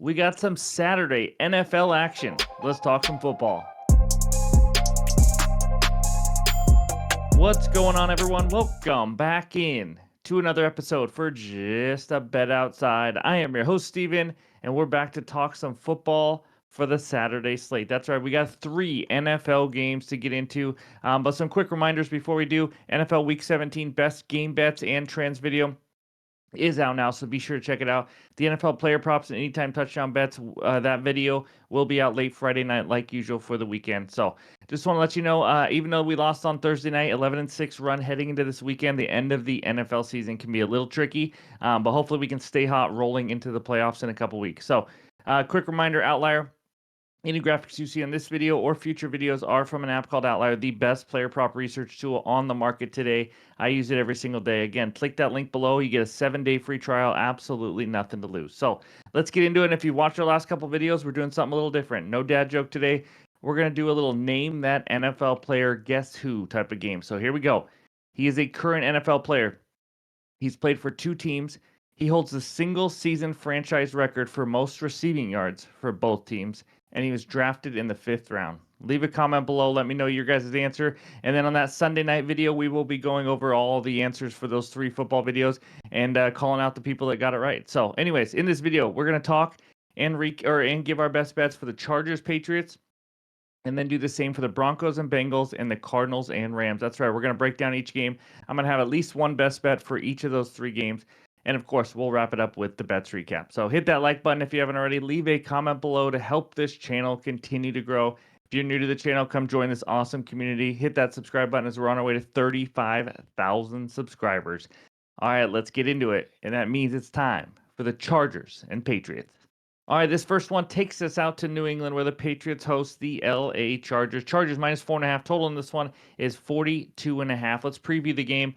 We got some Saturday NFL action. Let's talk some football. What's going on, everyone? Welcome back in to another episode for Just a Bet Outside. I am your host, Steven, and we're back to talk some football for the Saturday slate. That's right, we got 3 NFL games to get into, but some quick reminders before we do. NFL Week 17 best game bets and trends video is out now, so be sure to check it out. The NFL player props and anytime touchdown bets, that video will be out late Friday night like usual for the weekend. So just want to let you know, even though we lost on Thursday night, 11-6 run heading into this weekend, the end of the NFL season can be a little tricky, but hopefully we can stay hot rolling into the playoffs in a couple weeks. So quick reminder, Outlier. Any graphics you see in this video or future videos are from an app called Outlier, the best player prop research tool on the market today. I use it every single day. Again, click that link below. You get a 7-day free trial. Absolutely nothing to lose. So let's get into it. And if you watched our last couple videos, we're doing something a little different. No dad joke today. We're going to do a little name that NFL player guess who type of game. So here we go. He is a current NFL player. He's played for 2 teams. He holds the single season franchise record for most receiving yards for both teams, and he was drafted in the 5th round. Leave a comment below. Let me know your guys' answer. And then on that Sunday night video, we will be going over all the answers for those 3 football videos and calling out the people that got it right. So anyways, in this video, we're going to talk and give our best bets for the Chargers, Patriots, and then do the same for the Broncos and Bengals and the Cardinals and Rams. That's right. We're going to break down each game. I'm going to have at least one best bet for each of those 3 games. And of course, we'll wrap it up with the bets recap. So hit that like button if you haven't already. Leave a comment below to help this channel continue to grow. If you're new to the channel, come join this awesome community. Hit that subscribe button as we're on our way to 35,000 subscribers. All right, let's get into it. And that means it's time for the Chargers and Patriots. All right, this first one takes us out to New England, where the Patriots host the LA Chargers. Chargers minus 4.5. Total in this one is 42.5. Let's preview the game.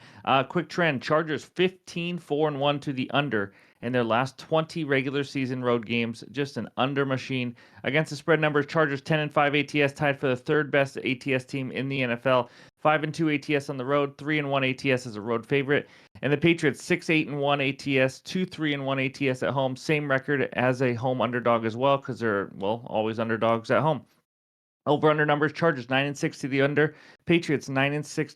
Quick trend: Chargers 15-4-1 to the under in their last 20 regular season road games. Just an under machine. Against the spread numbers, Chargers 10-5 ATS, tied for the 3rd best ATS team in the NFL. 5-2 ATS on the road, 3-1 ATS as a road favorite. And the Patriots 6-8-1 ATS, 2-3-1 ATS at home. Same record as a home underdog as well, because they're, well, always underdogs at home. Over under numbers: Chargers 9-6 to the under, Patriots 9-6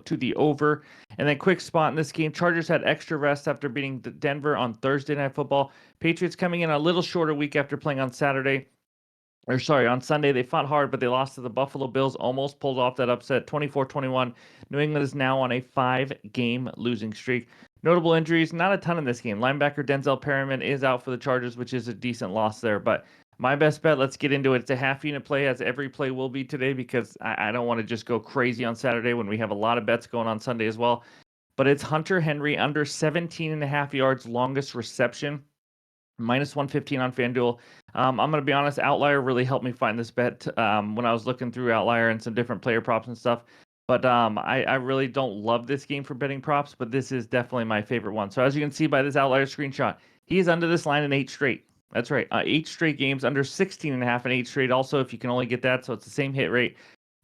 to the over. And then quick spot in this game: Chargers had extra rest after beating Denver on Thursday Night Football. Patriots coming in a little shorter week after playing on on Sunday. They fought hard, but they lost to the Buffalo Bills, almost pulled off that upset, 24-21. New England is now on a 5-game losing streak. Notable injuries, not a ton in this game. Linebacker Denzel Perryman is out for the Chargers, which is a decent loss there. But my best bet, let's get into it. It's a half unit play, as every play will be today, because I don't want to just go crazy on Saturday when we have a lot of bets going on Sunday as well. But it's Hunter Henry under 17.5 yards, longest reception. Minus 115 on FanDuel. I'm going to be honest, Outlier really helped me find this bet when I was looking through Outlier and some different player props and stuff. But I really don't love this game for betting props, but this is definitely my favorite one. So as you can see by this Outlier screenshot, he is under this line in 8 straight. That's right, 8 straight games, under 16.5 and 8 straight. Also, if you can only get that, so it's the same hit rate.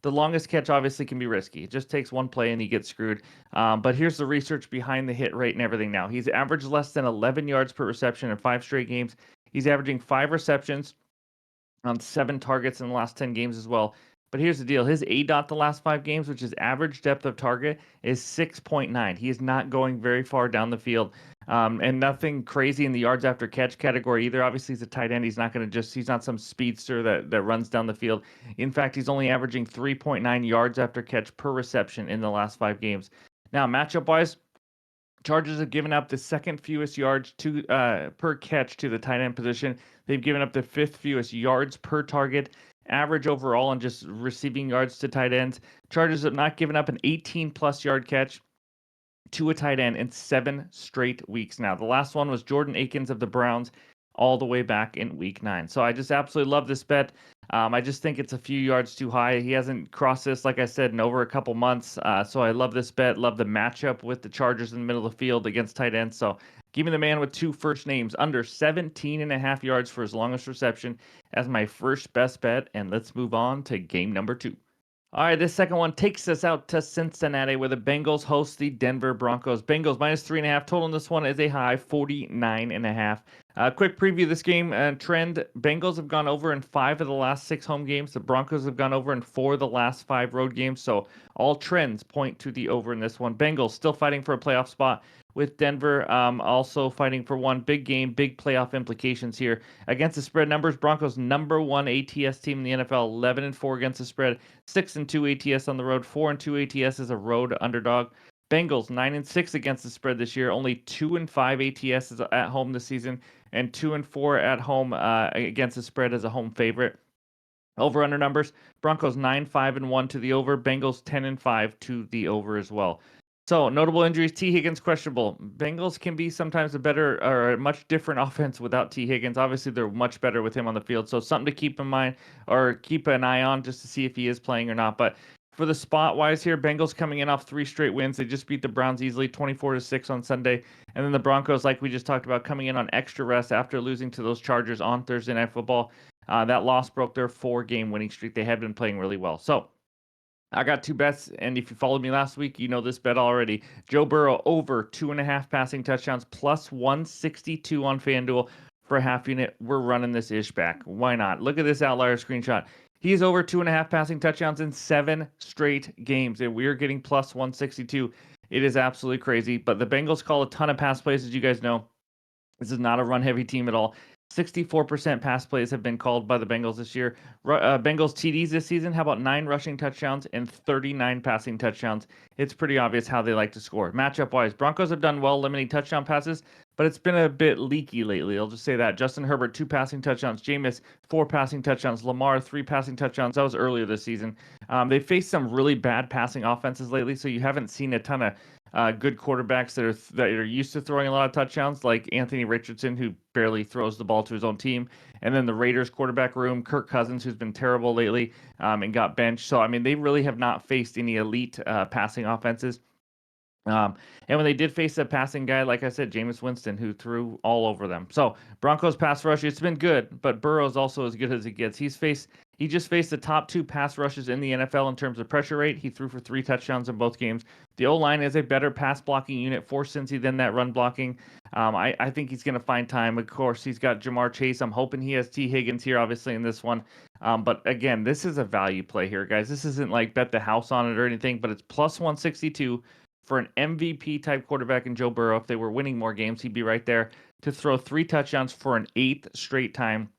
The longest catch obviously can be risky. It just takes one play and he gets screwed. But here's the research behind the hit rate and everything now. He's averaged less than 11 yards per reception in 5 straight games. He's averaging 5 receptions on 7 targets in the last 10 games as well. But here's the deal. His ADOT the last 5 games, which is average depth of target, is 6.9. He is not going very far down the field. And nothing crazy in the yards after catch category either. Obviously, he's a tight end. He's not some speedster that runs down the field. In fact, he's only averaging 3.9 yards after catch per reception in the last 5 games. Now, matchup-wise, Chargers have given up the 2nd fewest yards per catch to the tight end position. They've given up the 5th fewest yards per target. Average overall on just receiving yards to tight ends. Chargers have not given up an 18-plus yard catch to a tight end in 7 straight weeks now. The last one was Jordan Akins of the Browns all the way back in week 9. So I just absolutely love this bet. I just think it's a few yards too high. He hasn't crossed this, like I said, in over a couple months. So I love this bet. Love the matchup with the Chargers in the middle of the field against tight ends. So give me the man with 2 first names under 17.5 yards for his longest reception as my first best bet. And let's move on to game number 2. All right, this second one takes us out to Cincinnati, where the Bengals host the Denver Broncos. Bengals minus 3.5. Total in this one is a high 49.5. Quick preview of this game trend. Bengals have gone over in 5 of the last 6 home games. The Broncos have gone over in 4 of the last 5 road games. So all trends point to the over in this one. Bengals still fighting for a playoff spot with Denver also fighting for one big game, big playoff implications here. Against the spread numbers, Broncos number 1 ATS team in the NFL, 11-4 against the spread, 6-2 ATS on the road, 4-2 ATS as a road underdog. Bengals 9-6 against the spread this year, only 2-5 ATS is at home this season, and 2-4 at home against the spread as a home favorite. Over under numbers: Broncos 9-5-1 to the over, Bengals 10-5 to the over as well. So notable injuries: T. Higgins questionable. Bengals can be sometimes a better or a much different offense without T. Higgins. Obviously, they're much better with him on the field. So something to keep in mind or keep an eye on just to see if he is playing or not. But for the spot wise here, Bengals coming in off 3 straight wins. They just beat the Browns easily, 24-6 on Sunday. And then the Broncos, like we just talked about, coming in on extra rest after losing to those Chargers on Thursday Night Football. That loss broke their 4-game winning streak. They had been playing really well. So I got 2 bets, and if you followed me last week, you know this bet already. Joe Burrow over 2.5 passing touchdowns, plus 162 on FanDuel for a half unit. We're running this ish back. Why not? Look at this outlier screenshot. He's over 2.5 passing touchdowns in 7 straight games, and we're getting plus 162. It is absolutely crazy, but the Bengals call a ton of pass plays, as you guys know. This is not a run-heavy team at all. 64% pass plays have been called by the Bengals this year. Bengals TDs this season, how about 9 rushing touchdowns and 39 passing touchdowns? It's pretty obvious how they like to score. Matchup-wise, Broncos have done well limiting touchdown passes, but it's been a bit leaky lately. I'll just say that. Justin Herbert, 2 passing touchdowns. Jameis, 4 passing touchdowns. Lamar, 3 passing touchdowns. That was earlier this season. They faced some really bad passing offenses lately, so you haven't seen a ton of good quarterbacks that are used to throwing a lot of touchdowns, like Anthony Richardson, who barely throws the ball to his own team, and then the Raiders quarterback room, Kirk Cousins, who's been terrible lately and got benched. So I mean, they really have not faced any elite passing offenses. And when they did face a passing guy, like I said, Jameis Winston, who threw all over them. So Broncos pass rush, it's been good, but Burrow's also as good as it gets. He just faced the top 2 pass rushes in the NFL in terms of pressure rate. He threw for 3 touchdowns in both games. The O-line is a better pass blocking unit for Cincy than that run blocking. I think he's going to find time. Of course, he's got Jamar Chase. I'm hoping he has T. Higgins here, obviously, in this one. But again, this is a value play here, guys. This isn't like bet the house on it or anything, but it's plus 162 for an MVP type quarterback in Joe Burrow. If they were winning more games, he'd be right there to throw 3 touchdowns for an 8th straight time.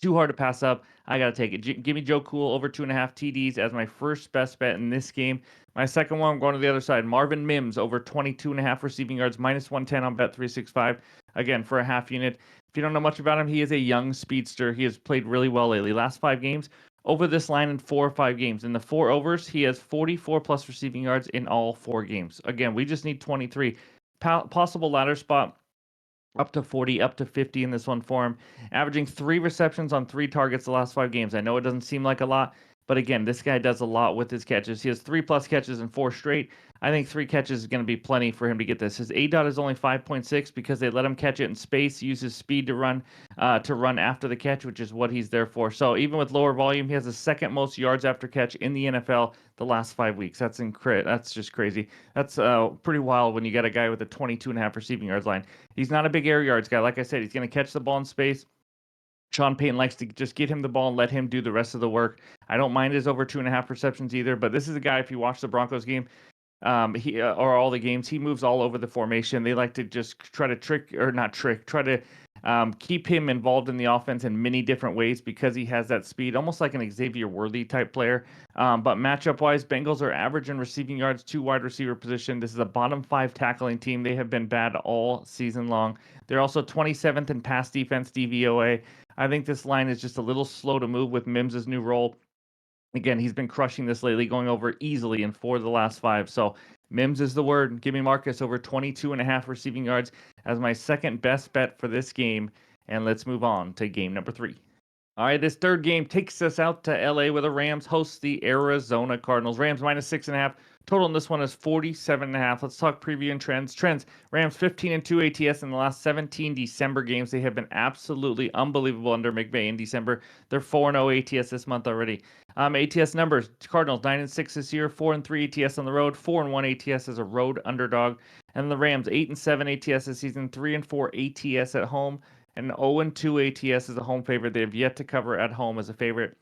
Too hard to pass up. I got to take it. Give me Joe Cool over 2.5 TDs as my first best bet in this game. My second one, I'm going to the other side. Marvin Mims over 22.5 receiving yards, minus 110 on Bet365. Again, for a half unit. If you don't know much about him, he is a young speedster. He has played really well lately. Last 5 games, over this line in 4 or 5 games. In the 4 overs, he has 44 plus receiving yards in all 4 games. Again, we just need 23. Possible ladder spot up to 40, up to 50 in this one for him, averaging 3 receptions on 3 targets the last 5 games. I know it doesn't seem like a lot, but again, this guy does a lot with his catches. He has 3+ catches in 4 straight. I think 3 catches is going to be plenty for him to get this. His ADOT is only 5.6 because they let him catch it in space, use his speed to run after the catch, which is what he's there for. So even with lower volume, he has the 2nd most yards after catch in the NFL the last 5 weeks. That's just crazy. That's pretty wild when you got a guy with a 22.5 receiving yards line. He's not a big air yards guy. Like I said, he's going to catch the ball in space. Sean Payton likes to just get him the ball and let him do the rest of the work. I don't mind his over 2.5 receptions either, but this is a guy, if you watch the Broncos game, he or all the games, he moves all over the formation. They like to just try to keep him involved in the offense in many different ways because he has that speed, almost like an Xavier Worthy type player. But matchup wise, Bengals are average in receiving yards to wide receiver position. This is a bottom 5 tackling team. They have been bad all season long. They're also 27th in pass defense DVOA. I think this line is just a little slow to move with Mims's new role. Again, he's been crushing this lately, going over easily in 4 of the last 5. So Mims is the word. Give me Marcus over 22.5 receiving yards as my second best bet for this game. And let's move on to game number 3. All right, this third game takes us out to LA where the Rams host the Arizona Cardinals. Rams minus 6.5. Total in this one is 47.5. Let's talk preview and trends. Rams 15-2 ATS in the last 17 December games. They have been absolutely unbelievable under McVay in December. They're 4-0 ATS this month already. ATS numbers: Cardinals 9-6 this year, 4-3 ATS on the road, 4-1 ATS as a road underdog, and the Rams 8-7 ATS this season, 3-4 ATS at home. and 0-2 ATS as a home favorite. They have yet to cover at home as a favorite.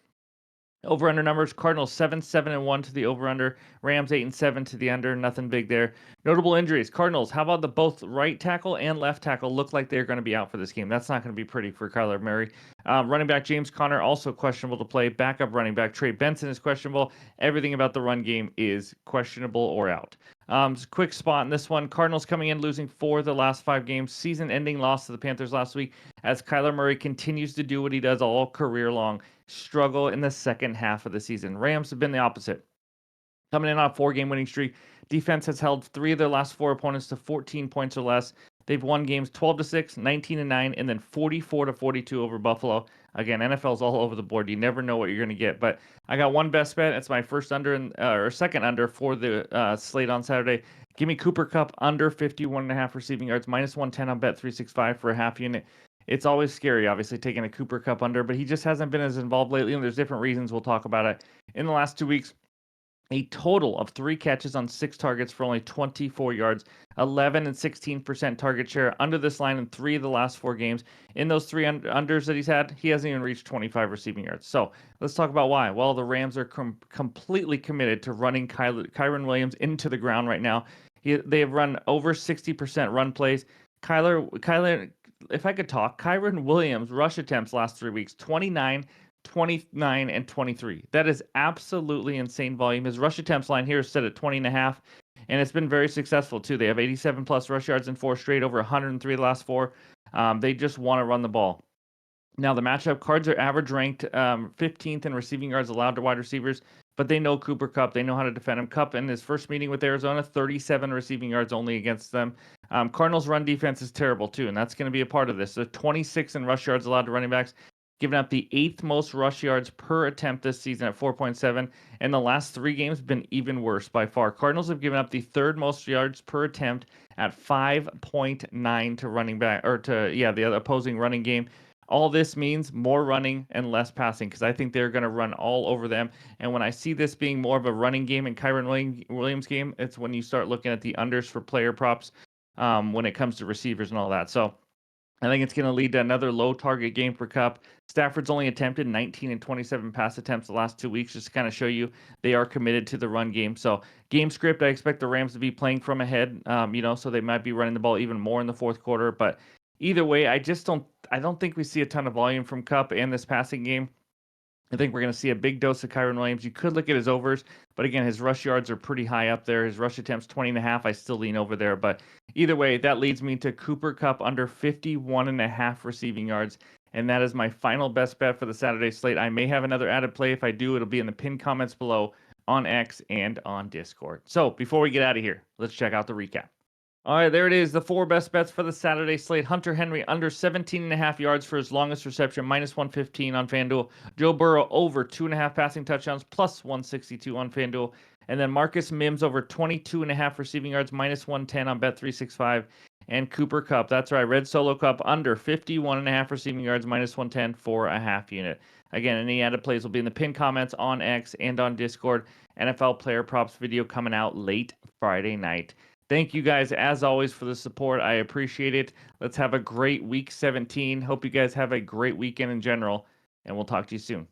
Over-under numbers, Cardinals 7-7-1 to the over-under, Rams 8-7 to the under, nothing big there. Notable injuries, Cardinals, how about the both right tackle and left tackle look like they're going to be out for this game? That's not going to be pretty for Kyler Murray. Running back James Conner also questionable to play. Backup running back Trey Benson is questionable. Everything about the run game is questionable or out. Quick spot in this one. Cardinals coming in losing 4 of the last 5 games. Season-ending loss to the Panthers last week as Kyler Murray continues to do what he does all career long, struggle in the second half of the season. Rams have been the opposite. Coming in on a 4-game winning streak, defense has held 3 of their last 4 opponents to 14 points or less. They've won games 12-6, 19-9, and then 44-42 over Buffalo. Again, NFL's all over the board. You never know what you're going to get. But I got one best bet. It's my first under or second under for the slate on Saturday. Give me Cooper Kupp under 51.5 receiving yards, -110 on Bet365 for a half unit. It's always scary, obviously, taking a Cooper Kupp under, but he just hasn't been as involved lately, and there's different reasons. We'll talk about it. In the last 2 weeks, a total of 3 catches on 6 targets for only 24 yards, 11 and 16% target share under this line in 3 of the last 4 games. In those 3 unders that he's had, he hasn't even reached 25 receiving yards. So let's talk about why. Well, the Rams are completely committed to running Kyren Williams into the ground right now. They have run over 60% run plays. Kyler, if I could talk, Kyren Williams rush attempts last 3 weeks, 29, 29, and 23. That is absolutely insane volume. His rush attempts line here is set at 20.5, and it's been very successful too. They have 87 plus rush yards in 4 straight, over 103 the last 4. They just want to run the ball. Now, the matchup, Cards are average ranked 15th in receiving yards allowed to wide receivers, but they know Cooper Kupp. They know how to defend him. Kupp, in his first meeting with Arizona, 37 receiving yards only against them. Cardinals' run defense is terrible, too, and that's going to be a part of this. So 26 in rush yards allowed to running backs, giving up the 8th most rush yards per attempt this season at 4.7, and the last 3 games have been even worse by far. Cardinals have given up the 3rd most yards per attempt at 5.9 to running back, or to, the other opposing running game. All this means more running and less passing, because I think they're going to run all over them. And when I see this being more of a running game and Kyren Williams game, it's when you start looking at the unders for player props when it comes to receivers and all that. So I think it's going to lead to another low target game for Kupp. Stafford's only attempted 19 and 27 pass attempts the last 2 weeks, just to kind of show you they are committed to the run game. So game script, I expect the Rams to be playing from ahead, so they might be running the ball even more in the fourth quarter. But either way, I don't think we see a ton of volume from Kupp in this passing game. I think we're going to see a big dose of Kyren Williams. You could look at his overs, but again, his rush yards are pretty high up there. His rush attempts 20.5. I still lean over there, but either way, that leads me to Cooper Kupp under 51.5 receiving yards, and that is my final best bet for the Saturday slate. I may have another added play. If I do, it'll be in the pinned comments below on X and on Discord. So before we get out of here, let's check out the recap. All right, there it is. The 4 best bets for the Saturday slate. Hunter Henry under 17.5 yards for his longest reception, -115 on FanDuel. Joe Burrow over 2.5 passing touchdowns, +162 on FanDuel. And then Marcus Mims over 22.5 receiving yards, -110 on Bet365. And Cooper Kupp, that's right, Red Solo Cup under 51.5 receiving yards, -110 for a half unit. Again, any added plays will be in the pinned comments on X and on Discord. NFL player props video coming out late Friday night. Thank you guys, as always, for the support. I appreciate it. Let's have a great week 17. Hope you guys have a great weekend in general, and we'll talk to you soon.